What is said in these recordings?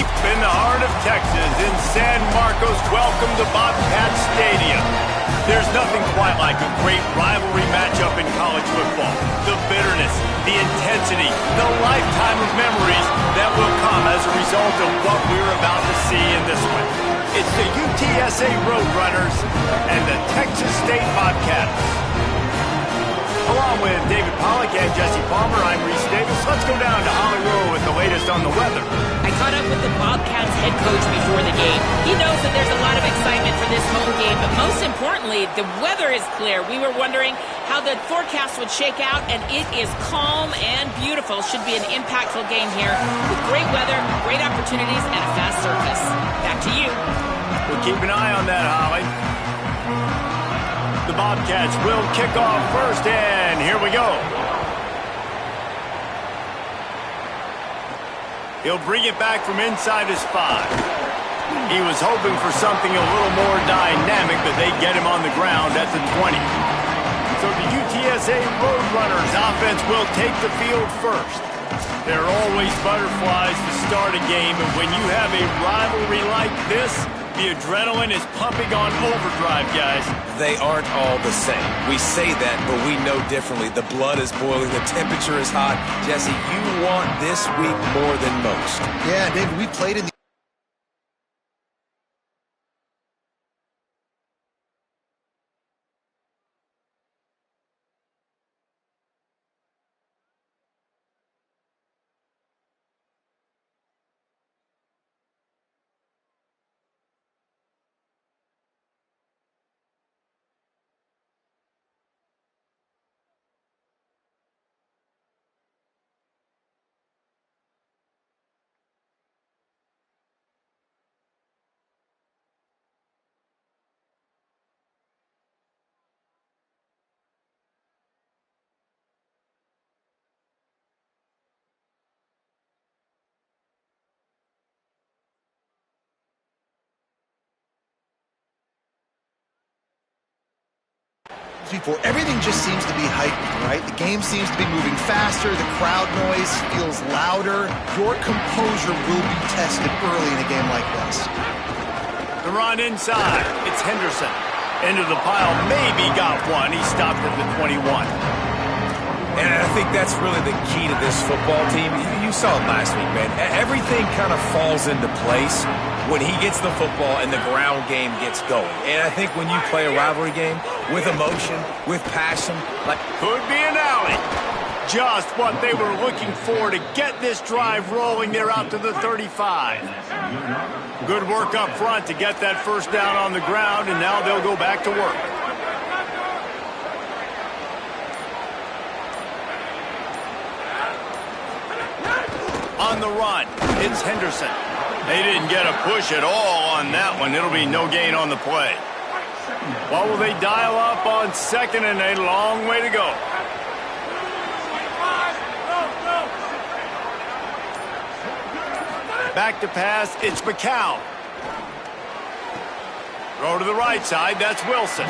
deep in the heart of Texas, in San Marcos, welcome to Bobcat Stadium. There's nothing quite like a great rivalry matchup in college football. The bitterness, the intensity, the lifetime of memories that will come as a result of what we're about to see in this one. It's the UTSA Roadrunners and the Texas State Bobcats. Along with David Pollack and Jesse Palmer, I'm Reese Davis. Let's go down to Hollywood with the latest on the weather. I caught up with the Bobcats head coach before the game. He knows that there's a lot of excitement for this home game, but most importantly, the weather is clear. We were wondering how the forecast would shake out, and it is calm and beautiful. Should be an impactful game here with great weather, great opportunities, and a fast surface. Back to you. We'll keep an eye on that, Holly. The Bobcats will kick off first, and here we go. He'll bring it back from inside his 5. He was hoping for something a little more dynamic, but they get him on the ground at the 20. So the UTSA Roadrunners offense will take the field first. There are always butterflies to start a game, and when you have a rivalry like this, the adrenaline is pumping on overdrive, guys. They aren't all the same. We say that, but we know differently. The blood is boiling. The temperature is hot. Jesse, you want this week more than most. Yeah, David, we played in the before. Everything just seems to be heightened, right? The game seems to be moving faster. The crowd noise feels louder. Your composure will be tested early in a game like this. The run inside. It's Henderson. Into the pile. Maybe got one. He stopped at the 21. And I think that's really the key to this football team. You saw it last week, man. Everything kind of falls into place when he gets the football and the ground game gets going. And I think when you play a rivalry game with emotion, with passion, like could be an alley. Just what they were looking for to get this drive rolling. They're out to the 35. Good work up front to get that first down on the ground, and now they'll go back to work. On the run, it's Henderson. They didn't get a push at all on that one. It'll be no gain on the play. What will they dial up on second, and a long way to go? Back to pass, it's McCown. Throw to the right side, that's Wilson.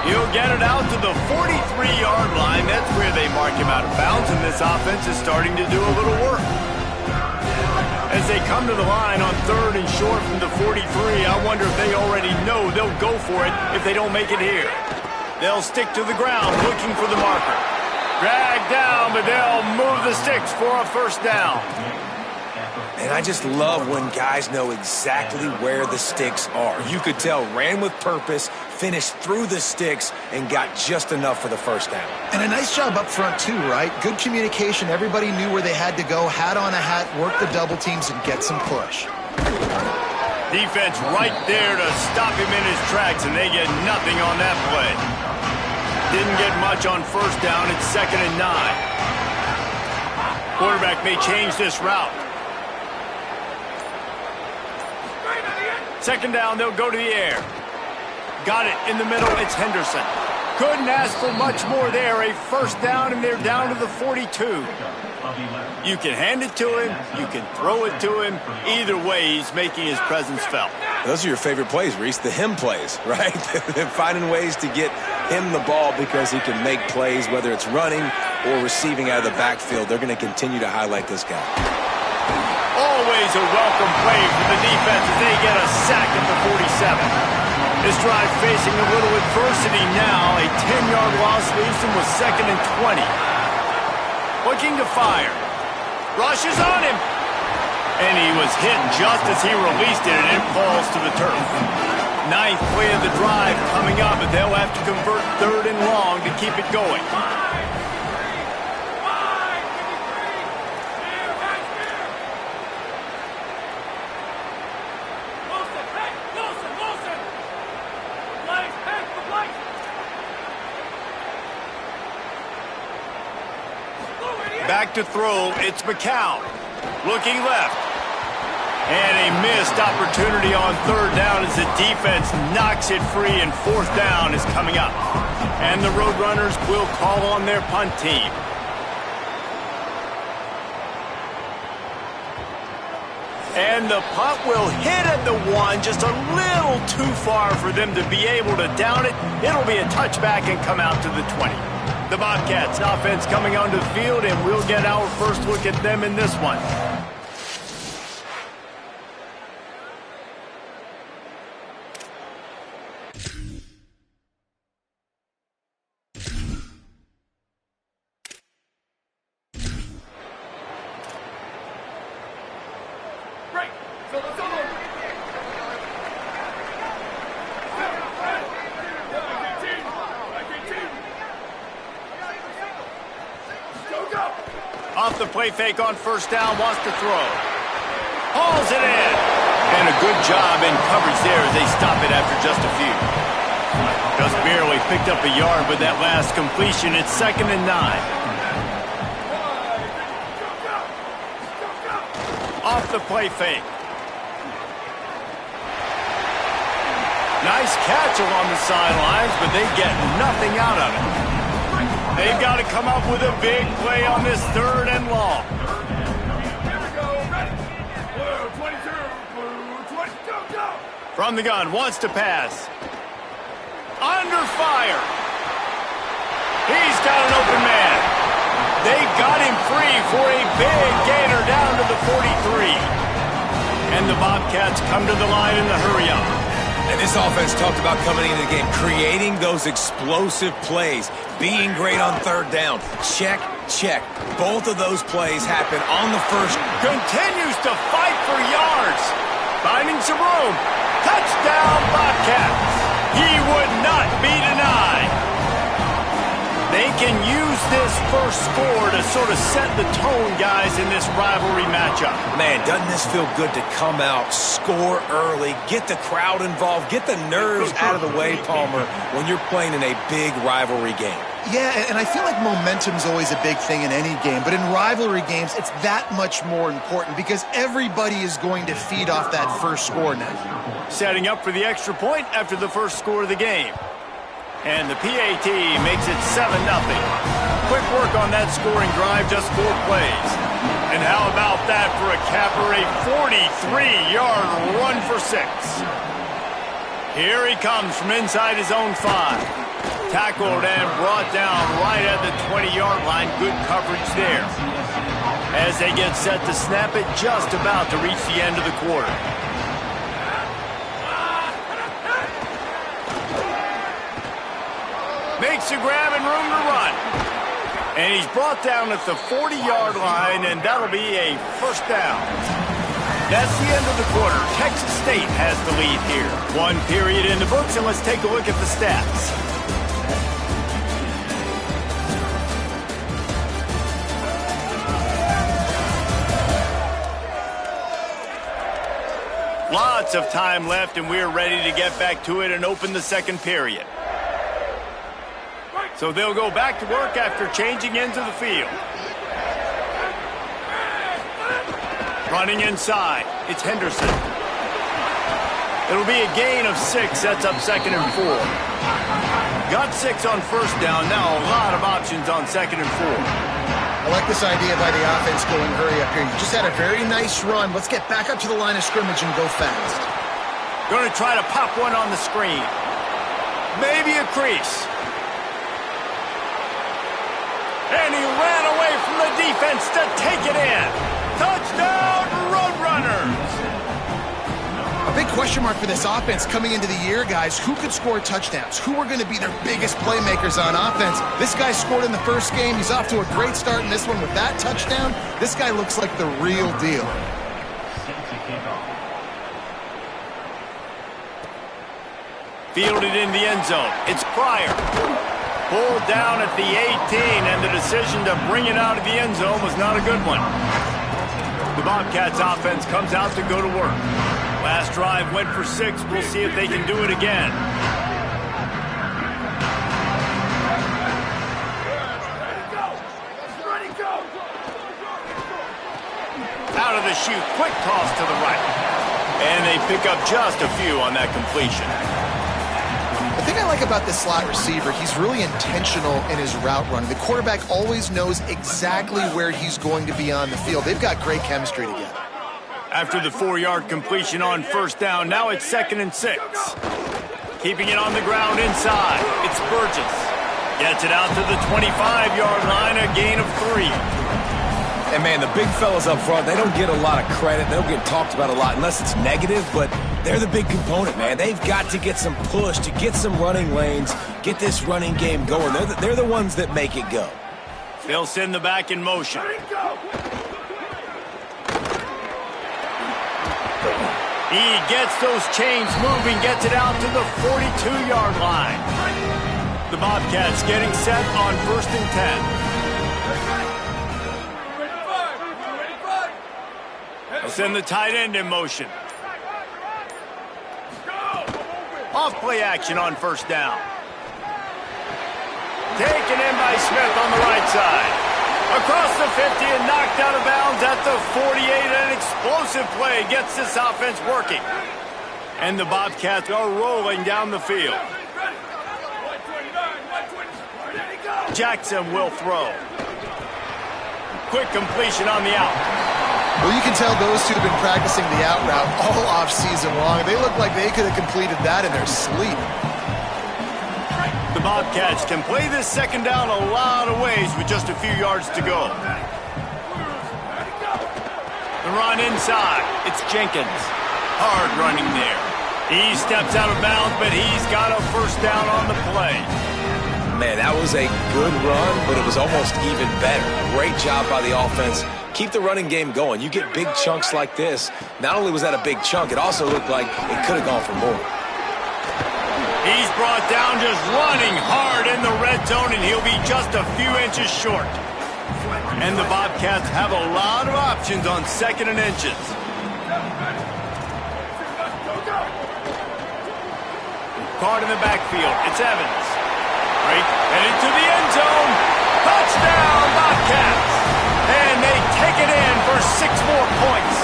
He'll get it out to the 43-yard line. That's where they mark him out of bounds, and this offense is starting to do a little work. As they come to the line on third and short from the 43, I wonder if they already know they'll go for it if they don't make it here. They'll stick to the ground looking for the marker. Drag down, but they'll move the sticks for a first down. And I just love when guys know exactly where the sticks are. You could tell ran with purpose, finished through the sticks, and got just enough for the first down. And a nice job up front too, right? Good communication. Everybody knew where they had to go, hat on a hat, work the double teams, and get some push. Defense right there to stop him in his tracks, and they get nothing on that play. Didn't get much on first down. It's 2nd and 9. Quarterback may change this route. 2nd down, they'll go to the air. Got it in the middle, it's Henderson. Couldn't ask for much more there. A first down, and they're down to the 42. You can hand it to him, you can throw it to him. Either way, he's making his presence felt. Those are your favorite plays, Reese, the him plays, right? Finding ways to get him the ball because he can make plays, whether it's running or receiving out of the backfield. They're going to continue to highlight this guy. Always always a welcome play for the defense as they get a sack at the 47. This drive facing a little adversity now. A 10-yard loss leaves them with 2nd and 20. Looking to fire. Rushes on him. And he was hit just as he released it, and it falls to the turf. 9th play of the drive coming up, but they'll have to convert 3rd and long to keep it going. Back to throw, it's McCown. Looking left. And a missed opportunity on 3rd down as the defense knocks it free, and 4th down is coming up. And the Roadrunners will call on their punt team. And the punt will hit at the 1, just a little too far for them to be able to down it. It'll be a touchback and come out to the 20. The Bobcats offense coming onto the field, and we'll get our first look at them in this one. Off the play fake on 1st down, wants to throw. Hauls it in. And a good job in coverage there as they stop it after just a few. Just barely picked up a yard with that last completion. It's 2nd and 9. Off the play fake. Nice catch along the sidelines, but they get nothing out of it. They've got to come up with a big play on this 3rd and long. From the gun, wants to pass. Under fire. He's got an open man. They got him free for a big gainer down to the 43. And the Bobcats come to the line in the hurry-up. And this offense talked about coming into the game, creating those explosive plays, being great on 3rd down. Check, check. Both of those plays happen on the first. Continues to fight for yards. Finding some room. Touchdown, Bobcats. He would not be denied. They can use this first score to sort of set the tone, guys, in this rivalry matchup. Man, doesn't this feel good to come out, score early, get the crowd involved, get the nerves out of the way, Palmer, when you're playing in a big rivalry game? Yeah, and I feel like momentum's always a big thing in any game, but in rivalry games, it's that much more important because everybody is going to feed off that first score now. Setting up for the extra point after the first score of the game. And the PAT makes it 7-0. Quick work on that scoring drive, just 4 plays. And how about that for a capper, a 43-yard run for 6. Here he comes from inside his own 5. Tackled and brought down right at the 20-yard line. Good coverage there. As they get set to snap it, just about to reach the end of the quarter. Makes a grab and room to run. And he's brought down at the 40-yard line, and that'll be a 1st down. That's the end of the quarter. Texas State has the lead here. 1 period in the books, and let's take a look at the stats. Lots of time left, and we're ready to get back to it and open the 2nd period. So they'll go back to work after changing into the field. Running inside, it's Henderson. It'll be a gain of 6, sets up 2nd and 4. Got 6 on 1st down, now a lot of options on 2nd and 4. I like this idea by the offense going hurry up here. You just had a very nice run. Let's get back up to the line of scrimmage and go fast. Going to try to pop one on the screen. Maybe a crease. And he ran away from the defense to take it in. Touchdown, Roadrunners! question mark for this offense coming into the year, guys. Who could score touchdowns? Who are going to be their biggest playmakers on offense? This guy scored in the first game. He's off to a great start in this one with that touchdown. This guy looks like the real deal. Fielded in the end zone. It's Pryor. Pulled down at the 18, and the decision to bring it out of the end zone was not a good one. The Bobcats offense comes out to go to work. Last drive went for 6. We'll see if they can do it again. Out of the chute, quick toss to the right. And they pick up just a few on that completion. The thing I like about this slot receiver, he's really intentional in his route running. The quarterback always knows exactly where he's going to be on the field. They've got great chemistry together. After the 4-yard completion on first down, now it's 2nd and 6. Keeping it on the ground inside, it's Burgess. Gets it out to the 25-yard line, a gain of 3. And, man, the big fellas up front, they don't get a lot of credit. They don't get talked about a lot unless it's negative, but they're the big component, man. They've got to get some push to get some running lanes, get this running game going. They're the ones that make it go. They'll send the back in motion. He gets those chains moving, gets it out to the 42-yard line. The Bobcats getting set on 1st and 10. They'll send the tight end in motion. Off play action on first down. Taken in by Smith on the right side. Across the 50 and knocked out of bounds at the 48. An explosive play gets this offense working. And the Bobcats are rolling down the field. Jackson will throw. Quick completion on the out. Well, you can tell those two have been practicing the out route all off-season long. They look like they could have completed that in their sleep. The Bobcats can play this second down a lot of ways with just a few yards to go. The run inside. It's Jenkins. Hard running there. He steps out of bounds, but he's got a first down on the play. Man, that was a good run, but it was almost even better. Great job by the offense. Keep the running game going. You get big chunks like this. Not only was that a big chunk, it also looked like it could have gone for more. He's brought down just running hard in the red zone, and he'll be just a few inches short. And the Bobcats have a lot of options on 2nd and inches. Caught in the backfield. It's Evans. Right, headed to the end zone. Touchdown, Bobcats. And they take it in for 6 more points.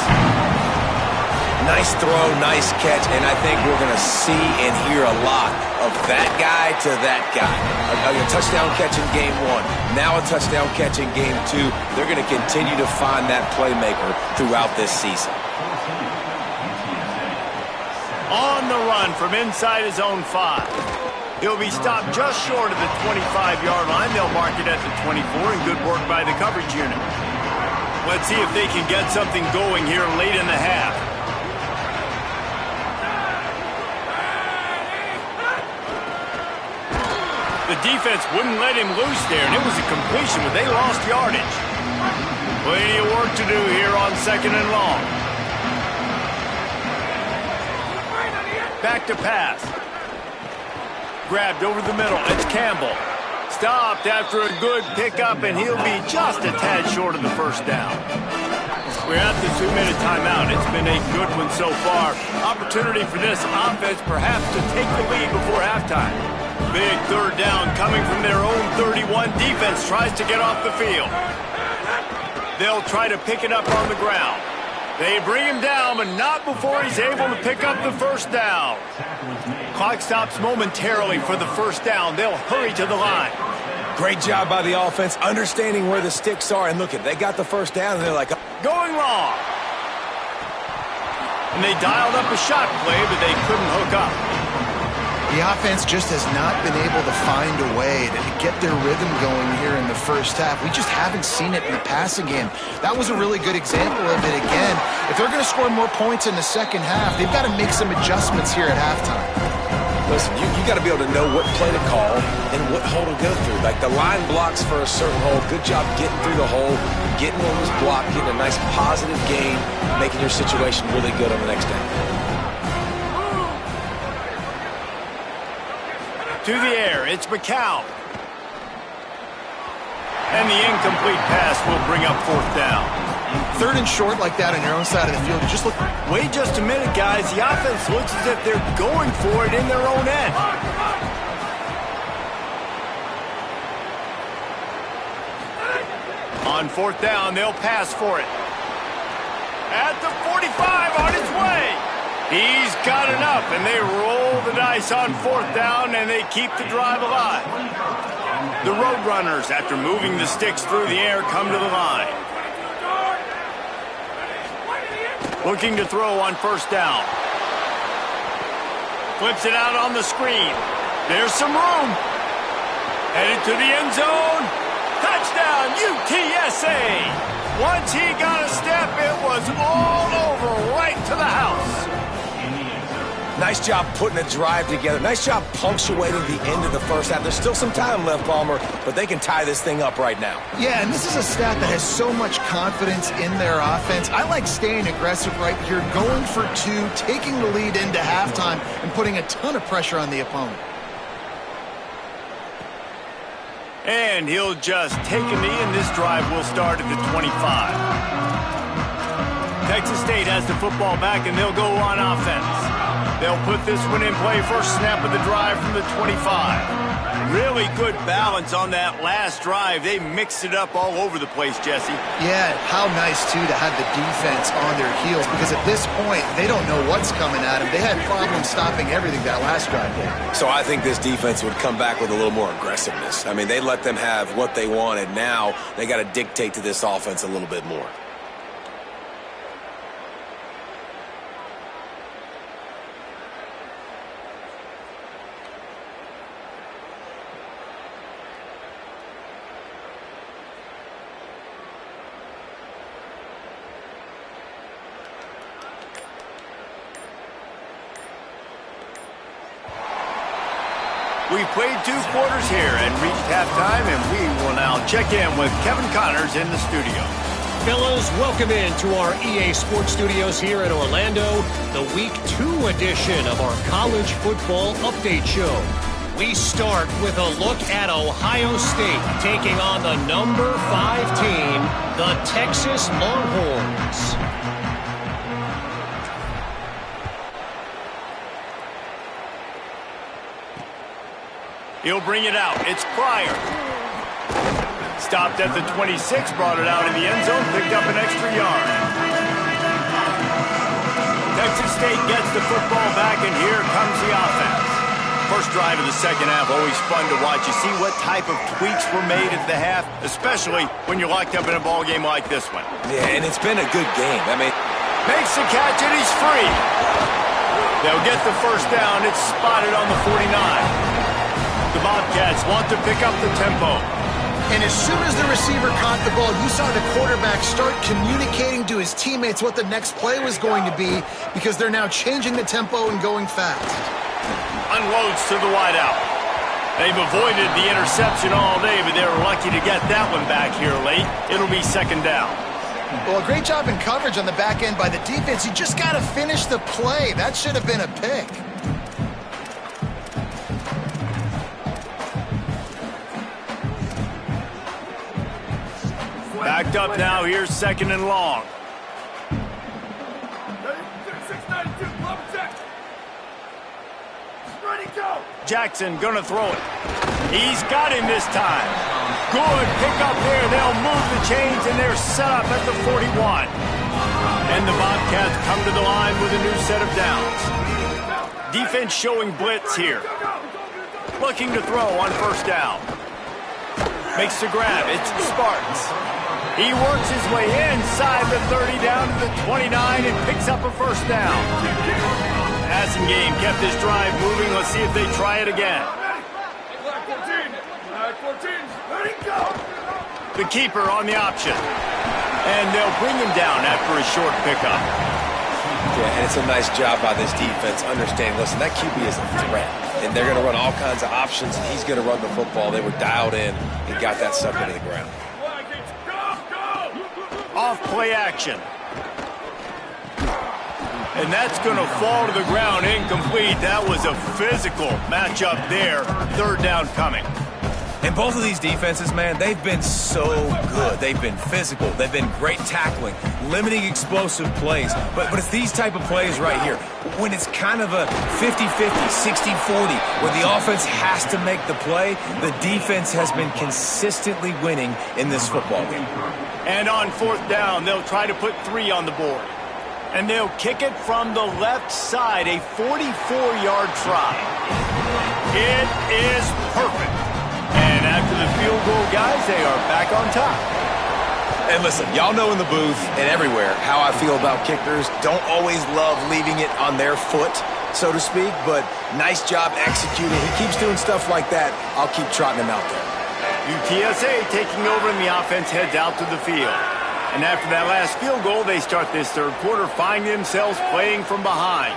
Nice throw, nice catch, and I think we're going to see and hear a lot of that guy to that guy. A touchdown catch in game 1, now a touchdown catch in game 2. They're going to continue to find that playmaker throughout this season. On the run from inside his own 5. He'll be stopped just short of the 25-yard line. They'll mark it at the 24, and good work by the coverage unit. Let's see if they can get something going here late in the half. The defense wouldn't let him loose there, and it was a completion, but they lost yardage. Plenty of work to do here on 2nd and long. Back to pass. Grabbed over the middle. It's Campbell. Stopped after a good pickup, and he'll be just a tad short of the first down. We're at the 2-minute timeout. It's been a good one so far. Opportunity for this offense perhaps to take the lead before halftime. Big 3rd down coming from their own 31. Defense tries to get off the field. They'll try to pick it up on the ground. They bring him down, but not before he's able to pick up the first down. Clock stops momentarily for the first down. They'll hurry to the line. Great job by the offense, understanding where the sticks are. And look, they got the first down, and they're like, going long. And they dialed up a shot play, but they couldn't hook up. The offense just has not been able to find a way to get their rhythm going here in the first half. We just haven't seen it in the passing game. That was a really good example of it again. If they're going to score more points in the second half, they've got to make some adjustments here at halftime. Listen, you got to be able to know what play to call and what hole to go through. Like the line blocks for a certain hole. Good job getting through the hole, getting what was blocked, getting a nice positive gain, making your situation really good on the next down. To the air, it's McCown. And the incomplete pass will bring up fourth down. Third and short like that on your own side of the field. Just look. Wait just a minute, guys. The offense looks as if they're going for it in their own end. On fourth down, they'll pass for it. At the 45, on his way. He's got enough, and they roll the dice on fourth down, and they keep the drive alive. The Roadrunners, after moving the sticks through the air, come to the line. Looking to throw on first down. Flips it out on the screen. There's some room. Headed to the end zone. Touchdown, UTSA. Once he got a step, it was all over right to the house. Nice job putting a drive together. Nice job punctuating the end of the first half. There's still some time left, Palmer, but they can tie this thing up right now. Yeah, and this is a stat that has so much confidence in their offense. I like staying aggressive right here, going for two, taking the lead into halftime, and putting a ton of pressure on the opponent. And he'll just take a knee, and this drive will start at the 25. Texas State has the football back, and they'll go on offense. They'll put this one in play, first snap of the drive from the 25. Really good balance on that last drive. They mixed it up all over the place, Jesse. Yeah, how nice, too, to have the defense on their heels, because at this point, they don't know what's coming at them. They had problems stopping everything that last drive did. So I think this defense would come back with a little more aggressiveness. I mean, they let them have what they wanted. Now they got to dictate to this offense a little bit more. We've played 2 quarters here and reached halftime, and we will now check in with Kevin Connors in the studio. Fellas, welcome into our EA Sports Studios here in Orlando, the Week 2 edition of our College Football Update Show. We start with a look at Ohio State taking on the number 5 team, the Texas Longhorns. He'll bring it out. It's Pryor. Stopped at the 26, brought it out in the end zone, picked up an extra yard. Texas State gets the football back, and here comes the offense. First drive of the second half, always fun to watch. You see what type of tweaks were made at the half, especially when you're locked up in a ball game like this one. Yeah, and it's been a good game. I mean, makes the catch, and he's free. They'll get the first down. It's spotted on the 49. The Bobcats want to pick up the tempo. And as soon as the receiver caught the ball, you saw the quarterback start communicating to his teammates what the next play was going to be, because they're now changing the tempo and going fast. Unloads to the wideout. They've avoided the interception all day, but they were lucky to get that one back here late. It'll be second down. Well, a great job in coverage on the back end by the defense. You just got to finish the play. That should have been a pick. Backed up now, here's second and long. Jackson gonna throw it. He's got him this time. Good pick up there. They'll move the chains, and they're set up at the 41. And the Bobcats come to the line with a new set of downs. Defense showing blitz here. Looking to throw on first down. Makes the grab. It's the Spartans. He works his way inside the 30 down to the 29 and picks picks up a first down. Passing game kept this drive moving. Let's see if they try it again. The keeper on the option. And they'll bring him down after a short pickup. Yeah, and it's a nice job by this defense understanding, listen, that QB is a threat. And they're going to run all kinds of options, and he's going to run the football. They were dialed in and got that sucker to the ground. Off play action. And that's going to fall to the ground incomplete. That was a physical matchup there. Third down coming. And both of these defenses, man, they've been so good. They've been physical. They've been great tackling, limiting explosive plays. But it's these type of plays right here. When it's kind of a 50-50, 60-40, where the offense has to make the play, the defense has been consistently winning in this football game. And on fourth down, they'll try to put 3 on the board. And they'll kick it from the left side, a 44-yard try. It is perfect. And after the field goal, guys, they are back on top. And listen, y'all know in the booth and everywhere how I feel about kickers. Don't always love leaving it on their foot, so to speak, but nice job executing. He keeps doing stuff like that. I'll keep trotting him out there. UTSA taking over and the offense heads out to the field. And after that last field goal, they start this third quarter, finding themselves playing from behind.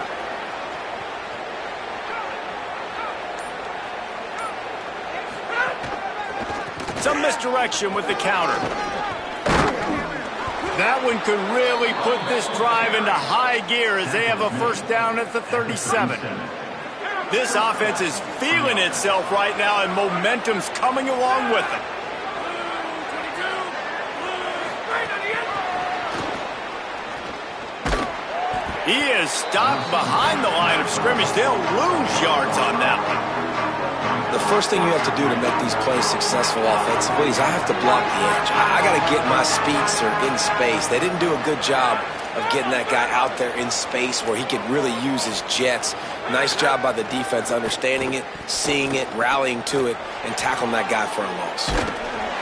Some misdirection with the counter. That one could really put this drive into high gear as they have a first down at the 37. This offense is feeling itself right now, and momentum's coming along with it. He is stopped behind the line of scrimmage. They'll lose yards on that one. The first thing you have to do to make these plays successful offensively is I have to block the edge. I got to get my speedster in space. They didn't do a good job of getting that guy out there in space where he could really use his jets. Nice job by the defense understanding it, seeing it, rallying to it, and tackling that guy for a loss.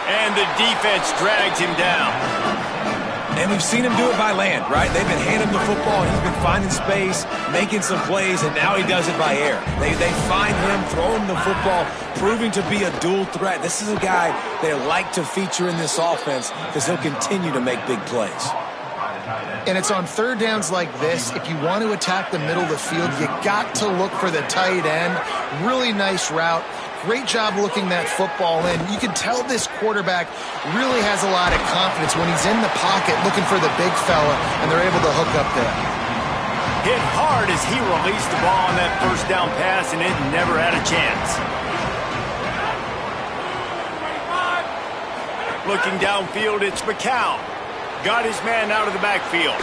And the defense drags him down. And we've seen him do it by land, right? They've been handing him the football, and he's been finding space, making some plays, and now he does it by air. They find him, throw him the football, proving to be a dual threat. This is a guy they like to feature in this offense because he'll continue to make big plays. And it's on third downs like this, if you want to attack the middle of the field, you got to look for the tight end. Really nice route. Great job looking that football in. You can tell this quarterback really has a lot of confidence when he's in the pocket looking for the big fella, and they're able to hook up there. Hit hard as he released the ball on that first down pass, and it never had a chance. Looking downfield, it's McCown. Got his man out of the backfield.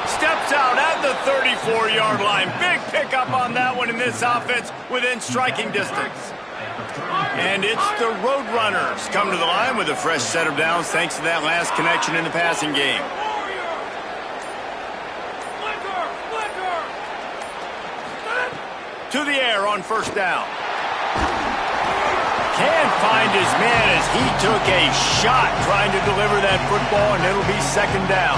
Steps out at the 34-yard line. Big pickup on that one in this offense within striking distance. And it's the Roadrunners come to the line with a fresh set of downs thanks to that last connection in the passing game. To the air on first down. Can't find his man as he took a shot trying to deliver that football, and it'll be second down.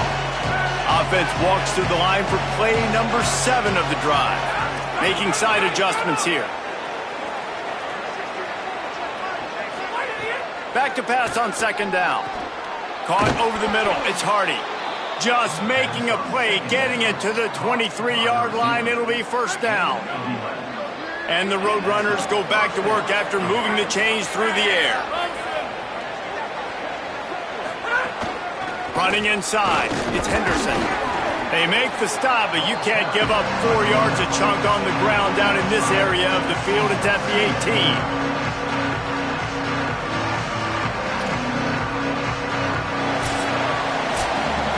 Offense walks through the line for play number 7 of the drive. Making side adjustments here. Back to pass on second down. Caught over the middle. It's Hardy. Just making a play, getting it to the 23-yard line. It'll be first down. And the Roadrunners go back to work after moving the chains through the air. Running inside. It's Henderson. They make the stop, but you can't give up 4 yards a chunk on the ground down in this area of the field. It's at the 18.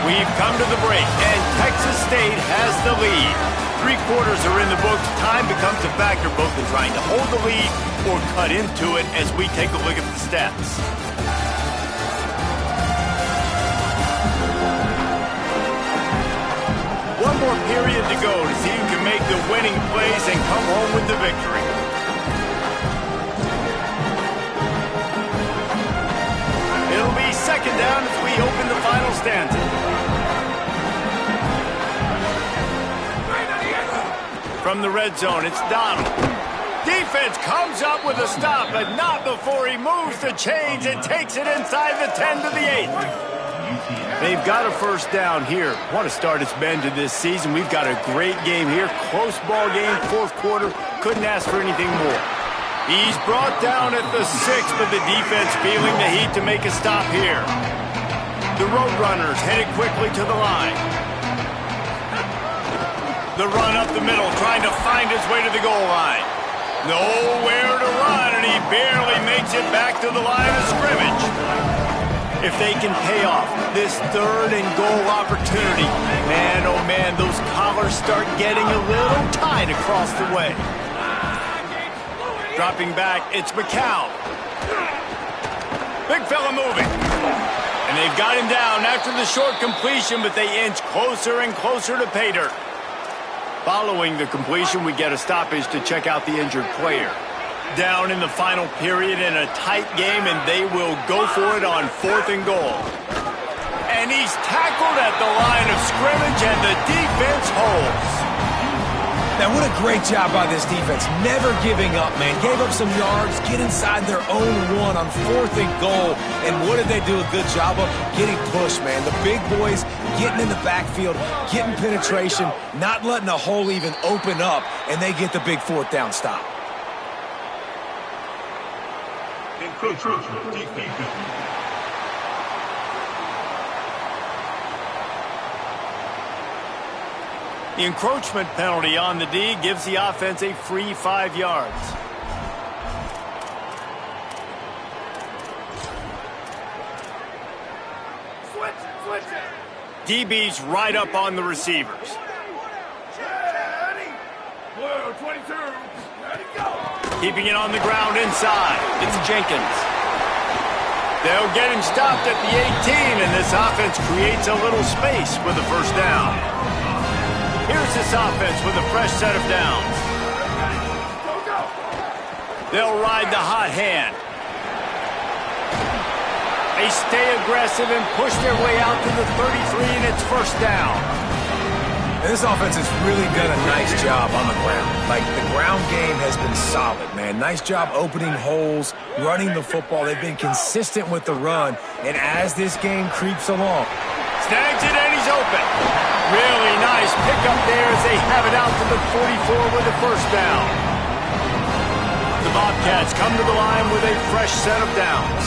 We've come to the break, and Texas State has the lead. 3 quarters are in the books. Time becomes a factor both in trying to hold the lead or cut into it as we take a look at the stats. One more period to go to see who can make the winning plays and come home with the victory. It'll be second down as we open the final stanza. From the red zone, it's Donald. Defense comes up with a stop, but not before he moves the chains and takes it inside the 10 to the 8. They've got a first down here. Want to start its bend to this season. We've got a great game here. Close ball game, fourth quarter. Couldn't ask for anything more. He's brought down at the 6, but the defense feeling the heat to make a stop here. The Roadrunners headed quickly to the line. The run up the middle, trying to find his way to the goal line. Nowhere to run, and he barely makes it back to the line of scrimmage. If they can pay off this third and goal opportunity, man, oh man, those collars start getting a little tight across the way. Dropping back, it's McCown. Big fella moving. And they've got him down after the short completion, but they inch closer and closer to pay dirt. Following the completion, we get a stoppage to check out the injured player. Down in the final period in a tight game, and they will go for it on 4th and goal. And he's tackled at the line of scrimmage, and the defense holds. Now, what a great job by this defense. Never giving up, man. Gave up some yards, get inside their own 1 on 4th and goal. And what did they do a good job of? Getting pushed, man. The big boys getting in the backfield, getting penetration, not letting a hole even open up, and they get the big 4th down stop. The encroachment penalty on the D gives the offense a free 5 yards. DB's right up on the receivers. Keeping it on the ground inside. It's Jenkins. They'll get him stopped at the 18, and this offense creates a little space with the first down. Here's this offense with a fresh set of downs. They'll ride the hot hand. They stay aggressive and push their way out to the 33, and it's first down. And this offense has really done a nice job on the ground. Like, the ground game has been solid, man. Nice job opening holes, running the football. They've been consistent with the run. And as this game creeps along, snags it, and he's open. Really nice pickup there as they have it out to the 44 with a first down. The Bobcats come to the line with a fresh set of downs.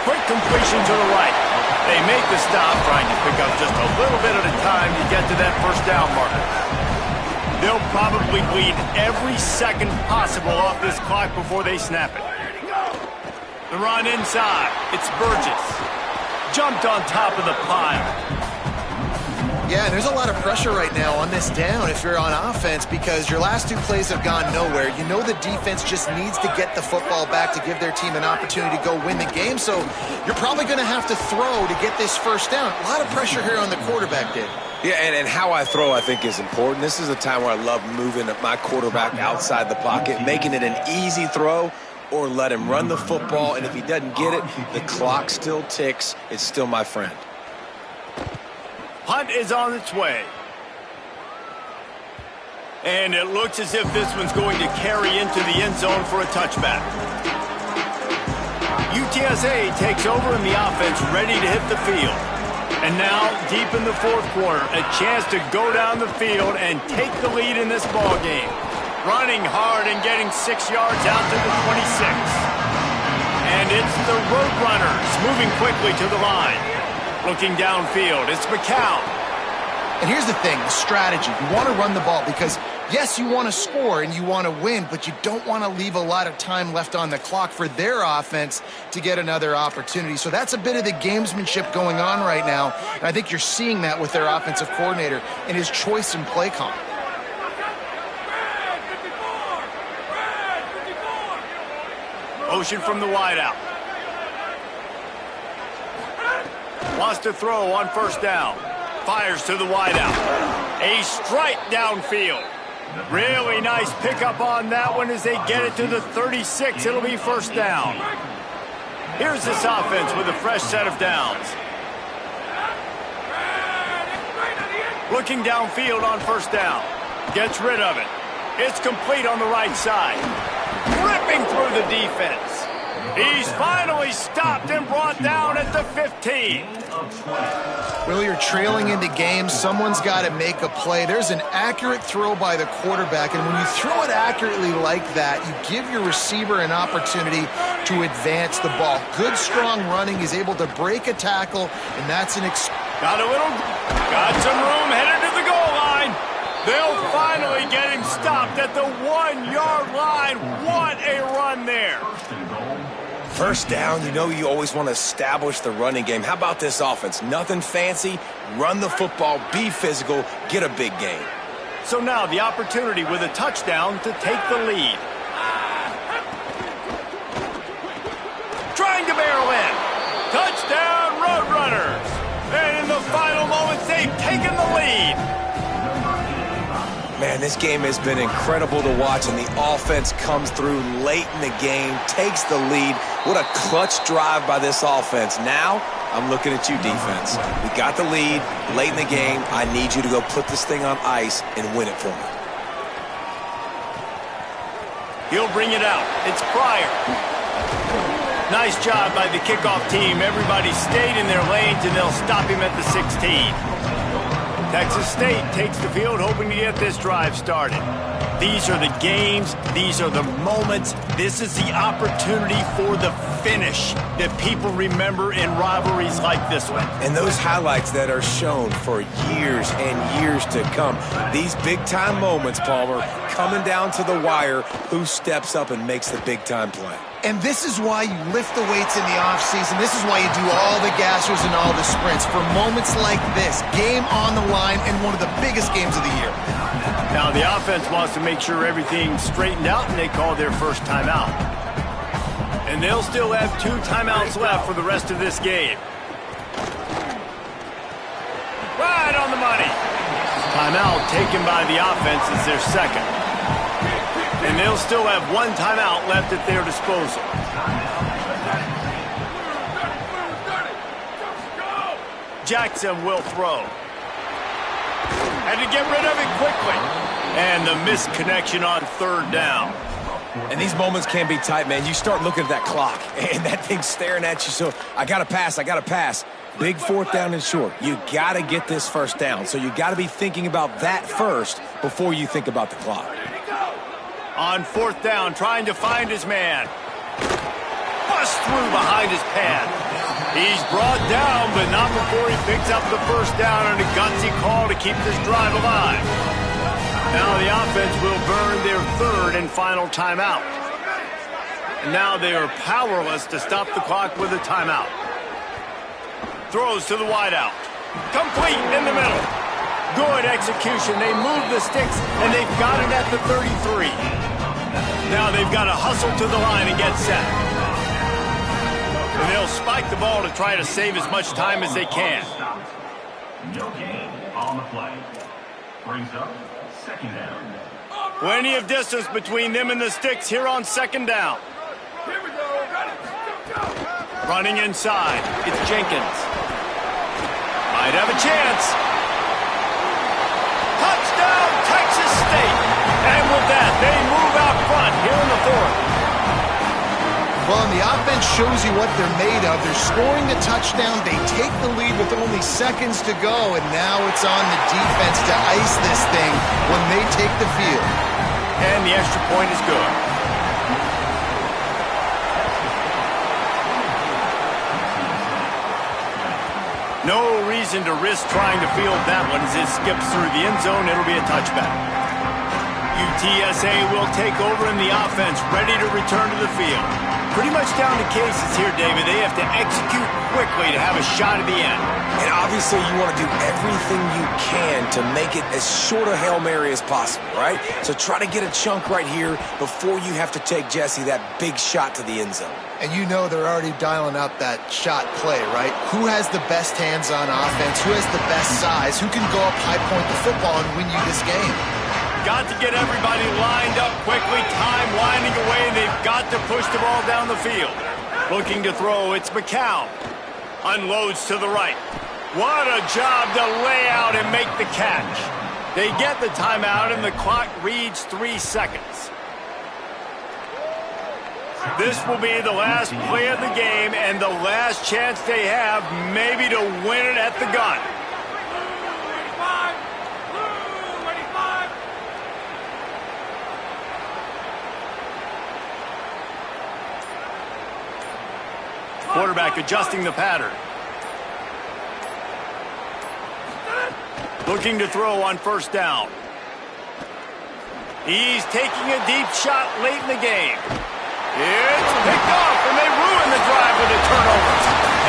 Quick completion to the right. They make the stop, trying to pick up just a little bit at a time to get to that first down marker. They'll probably bleed every second possible off this clock before they snap it. The run inside. It's Burgess. Jumped on top of the pile. Yeah, there's a lot of pressure right now on this down if you're on offense because your last 2 plays have gone nowhere. You know the defense just needs to get the football back to give their team an opportunity to go win the game, so you're probably going to have to throw to get this first down. A lot of pressure here on the quarterback, Dave. yeah, and how I throw, I think, is important. This is a time where I love moving my quarterback outside the pocket, making it an easy throw, or let him run the football, and if he doesn't get it, the clock still ticks. It's still my friend. Punt is on its way. And it looks as if this one's going to carry into the end zone for a touchback. UTSA takes over in the offense, ready to hit the field. And now, deep in the fourth quarter, a chance to go down the field and take the lead in this ball game. Running hard and getting 6 yards out to the 26. And it's the Roadrunners moving quickly to the line. Looking downfield, it's McCown. And here's the thing, the strategy. You want to run the ball because, yes, you want to score and you want to win, but you don't want to leave a lot of time left on the clock for their offense to get another opportunity. So that's a bit of the gamesmanship going on right now. And I think you're seeing that with their offensive coordinator and his choice in play call. Motion from the wideout. Wants to throw on first down. Fires to the wideout. A strike downfield. Really nice pickup on that one as they get it to the 36. It'll be first down. Here's this offense with a fresh set of downs. Looking downfield on first down. Gets rid of it. It's complete on the right side. Ripping through the defense. He's finally stopped and brought down at the 15. Well, you're trailing into games. Someone's got to make a play. There's an accurate throw by the quarterback, and when you throw it accurately like that, you give your receiver an opportunity to advance the ball. Good, strong running. He's able to break a tackle, and that's an got some room headed to the goal line. They'll finally get him stopped at the 1-yard line. What a run there. First down, you know you always want to establish the running game. How about this offense? Nothing fancy. Run the football, be physical, get a big gain. So now the opportunity with a touchdown to take the lead. Trying to barrel in. Touchdown, Roadrunners. And in the final moments, they've taken the lead. Man, this game has been incredible to watch, and the offense comes through late in the game, takes the lead. What a clutch drive by this offense. Now, I'm looking at you, defense. We got the lead late in the game. I need you to go put this thing on ice and win it for me. He'll bring it out. It's Pryor. Nice job by the kickoff team. Everybody stayed in their lanes, and they'll stop him at the 16. Texas State takes the field, hoping to get this drive started. These are the games. These are the moments. This is the opportunity for the finish that people remember in rivalries like this one. And those highlights that are shown for years and years to come. These big-time moments, Palmer, coming down to the wire, who steps up and makes the big-time play. And this is why you lift the weights in the offseason. This is why you do all the gassers and all the sprints. For moments like this, game on the line and one of the biggest games of the year. Now the offense wants to make sure everything's straightened out, and they call their first timeout. And they'll still have 2 timeouts left for the rest of this game. Right on the money. Timeout taken by the offense is their second. And they'll still have 1 timeout left at their disposal. Jackson will throw. Had to get rid of it quickly. And the misconnection on third down. And these moments can be tight, man. You start looking at that clock, and that thing's staring at you. So I got to pass. Big fourth down and short. You got to get this first down. So you got to be thinking about that first before you think about the clock. On fourth down, trying to find his man. Bust through behind his pad. He's brought down, but not before he picks up the first down on a gutsy call to keep this drive alive. Now the offense will burn their 3rd and final timeout. And now they are powerless to stop the clock with a timeout. Throws to the wideout. Complete in the middle. Good execution. They move the sticks, and they've got it at the 33. Now they've got to hustle to the line and get set. And they'll spike the ball to try to save as much time as they can. No gain on the play. Brings up second down. Plenty of distance between them and the sticks here on second down. Here we go. Running inside. It's Jenkins. Might have a chance. Touchdown, Texas State. And with that, they move out front here in the 4th. Well, and the offense shows you what they're made of. They're scoring the touchdown. They take the lead with only seconds to go, and now it's on the defense to ice this thing when they take the field. And the extra point is good. No reason to risk trying to field that one as it skips through the end zone. It'll be a touchback. UTSA will take over in the offense, ready to return to the field. Pretty much down to cases here, David. They have to execute quickly to have a shot at the end. And obviously you want to do everything you can to make it as short a Hail Mary as possible, right? So try to get a chunk right here before you have to take, Jesse, that big shot to the end zone. And you know they're already dialing up that shot play, right? Who has the best hands-on offense? Who has the best size? Who can go up high point the football and win you this game? Got to get everybody lined up quickly, time winding away, and they've got to push the ball down the field. Looking to throw, it's McCown. Unloads to the right. What a job to lay out and make the catch. They get the timeout, and the clock reads 3 seconds. This will be the last play of the game and the last chance they have maybe to win it at the gun. Quarterback adjusting the pattern. Looking to throw on first down. He's taking a deep shot late in the game. It's picked off, and they ruin the drive with a turnover.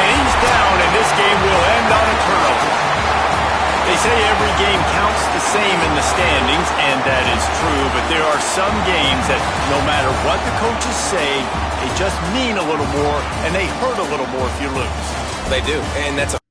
And he's down, and this game will end on a turnover. They say every game counts the same in the standings, and that is true, but there are some games that no matter what the coaches say, they just mean a little more, and they hurt a little more if you lose. They do, and that's a